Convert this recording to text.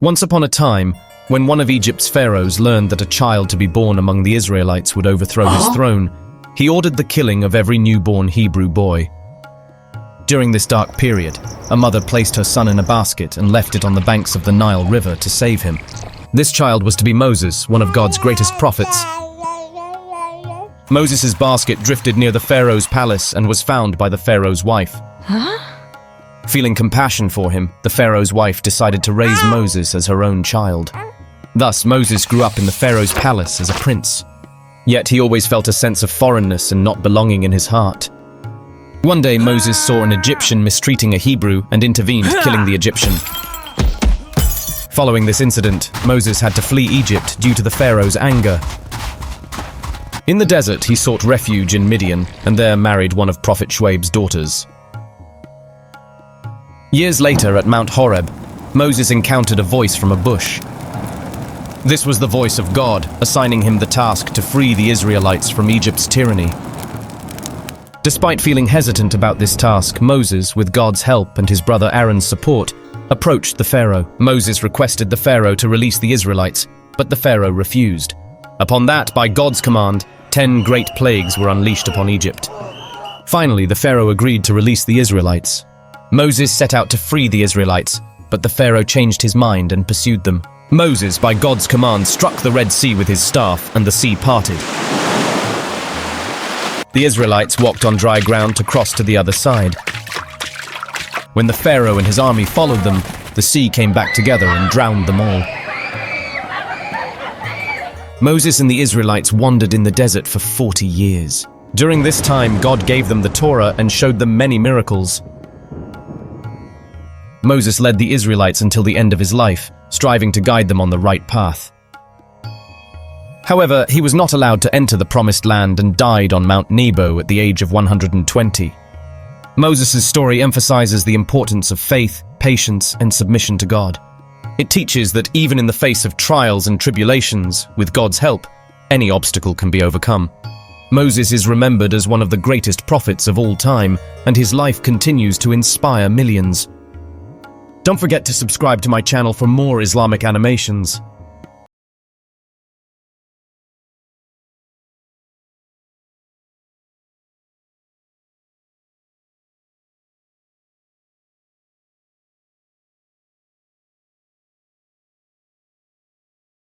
Once upon a time, when one of Egypt's pharaohs learned that a child to be born among the Israelites would overthrow his throne, he ordered the killing of every newborn Hebrew boy. During this dark period, a mother placed her son in a basket and left it on the banks of the Nile River to save him. This child was to be Moses, one of God's greatest prophets. Moses' basket drifted near the pharaoh's palace and was found by the pharaoh's wife. Feeling compassion for him, the pharaoh's wife decided to raise Moses as her own child. Thus, Moses grew up in the pharaoh's palace as a prince. Yet he always felt a sense of foreignness and not belonging in his heart. One day, Moses saw an Egyptian mistreating a Hebrew and intervened, killing the Egyptian. Following this incident, Moses had to flee Egypt due to the pharaoh's anger. In the desert, he sought refuge in Midian and there married one of Prophet Shuaib's daughters. Years later, at Mount Horeb, Moses encountered a voice from a bush. This was the voice of God, assigning him the task to free the Israelites from Egypt's tyranny. Despite feeling hesitant about this task, Moses, with God's help and his brother Aaron's support, approached the Pharaoh. Moses requested the Pharaoh to release the Israelites, but the Pharaoh refused. Upon that, by God's command, 10 great plagues were unleashed upon Egypt. Finally, the Pharaoh agreed to release the Israelites. Moses set out to free the Israelites, but the Pharaoh changed his mind and pursued them. Moses, by God's command, struck the Red Sea with his staff, and the sea parted. The Israelites walked on dry ground to cross to the other side. When the Pharaoh and his army followed them, the sea came back together and drowned them all. Moses and the Israelites wandered in the desert for 40 years. During this time, God gave them the Torah and showed them many miracles. Moses led the Israelites until the end of his life, striving to guide them on the right path. However, he was not allowed to enter the promised land and died on Mount Nebo at the age of 120. Moses' story emphasizes the importance of faith, patience, and submission to God. It teaches that even in the face of trials and tribulations, with God's help, any obstacle can be overcome. Moses is remembered as one of the greatest prophets of all time, and his life continues to inspire millions. Don't forget to subscribe to my channel for more Islamic animations.